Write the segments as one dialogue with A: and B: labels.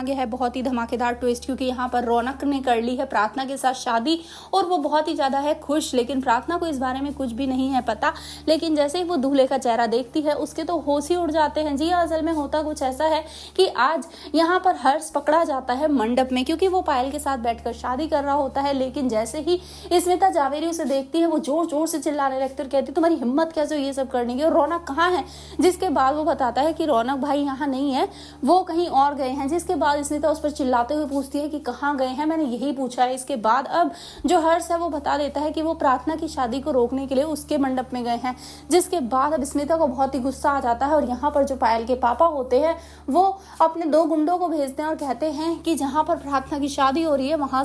A: आगे है बहुत ही धमाकेदार ट्विस्ट, क्योंकि यहाँ पर रौनक ने कर ली है प्रार्थना के साथ शादी और वो बहुत ही ज़्यादा है खुश। लेकिन प्रार्थना को इस बारे में कुछ भी नहीं है पता। लेकिन जैसे ही वो दूल्हे का चेहरा देखती है उसके तो होश ही उड़ जाते हैं। जी हाँ, असल में होता कुछ ऐसा है कि आज यहाँ पर हर्ष पकड़ा जाता है मंडप में, क्योंकि वो पायल के साथ बैठकर शादी कर रहा होता है। लेकिन जैसे ही स्मिता जावेरी उसे देखती है वो जोर जोर से चिल्लाने लगती है और कहती तुम्हारी हिम्मत कैसे ये सब करने की, और रौनक कहाँ है। जिसके बाद वो बताता है कि रौनक भाई यहाँ नहीं है, वो कहीं और गए हैं। जिसके बाद स्मिता उस पर चिल्लाते हुए पूछती है कि कहाँ गए हैं, मैंने यही पूछा है। इसके बाद अब जो हर्ष है वो बता देता है कि वो प्रार्थना की शादी को रोकने के लिए उसके मंडप में गए हैं। जिसके बाद अब स्मिता को बहुत ही गुस्सा आ जाता है और यहाँ पर जो पायल के पापा होते हैं वो अपने 2 गुंडों को भेजते हैं और कहते हैं कि जहाँ पर प्रार्थना की शादी हो रही है वहां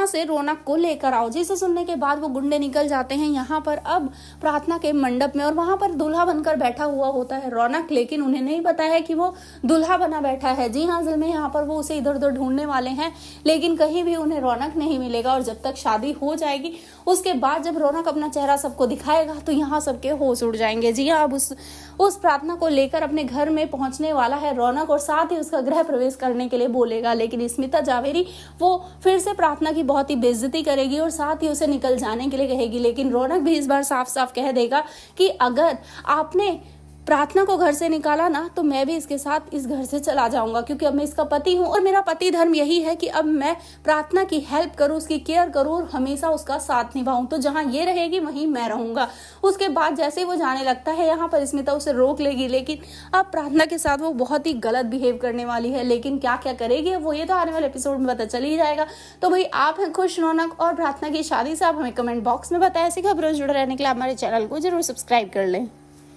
A: से रौनक को लेकर आओ। जिसे सुनने के बाद वो गुंडे निकल जाते हैं यहाँ पर अब प्रार्थना के मंडप में, और वहां पर दूल्हा बनकर बैठा हुआ होता है रौनक। लेकिन उन्हें नहीं पता है कि वो दूल्हा बना बैठा है। जी हाँ, असल में यहाँ पर वो उसे इधर उधर ढूंढने वाले हैं, लेकिन कहीं भी उन्हें रौनक नहीं मिलेगा। और जब तक शादी हो जाएगी उसके बाद जब रौनक अपना चेहरा सबको दिखाएगा तो यहाँ सबके होश उड़ जाएंगे। जी हाँ, अब उस प्रार्थना को लेकर अपने घर में पहुंचने वाला है रौनक और साथ ही उसका गृह प्रवेश करने के लिए बोलेगा। लेकिन स्मिता जावेरी वो फिर से प्रार्थना की बहुत ही बेइज्जती करेगी और साथ ही उसे निकल जाने के लिए कहेगी। लेकिन रौनक भी इस बार साफ साफ कह देगा कि अगर आपने प्रार्थना को घर से निकाला ना तो मैं भी इसके साथ इस घर से चला जाऊंगा, क्योंकि अब मैं इसका पति हूं और मेरा पति धर्म यही है कि अब मैं प्रार्थना की हेल्प करूं, उसकी केयर करूं और हमेशा उसका साथ निभाऊं। तो जहां ये रहेगी वहीं मैं रहूंगा। उसके बाद जैसे ही वो जाने लगता है यहाँ पर स्मिता उसे रोक लेगी, लेकिन अब प्रार्थना के साथ वो बहुत ही गलत बिहेव करने वाली है। लेकिन क्या क्या करेगी वो ये तो आने वाले एपिसोड में पता चल ही जाएगा। तो भाई आप हैं खुश रौनक और प्रार्थना की शादी से, आप हमें कमेंट बॉक्स में बताएं। ऐसी खबरों से जुड़े रहने के लिए आप हमारे चैनल को जरूर सब्सक्राइब कर लें।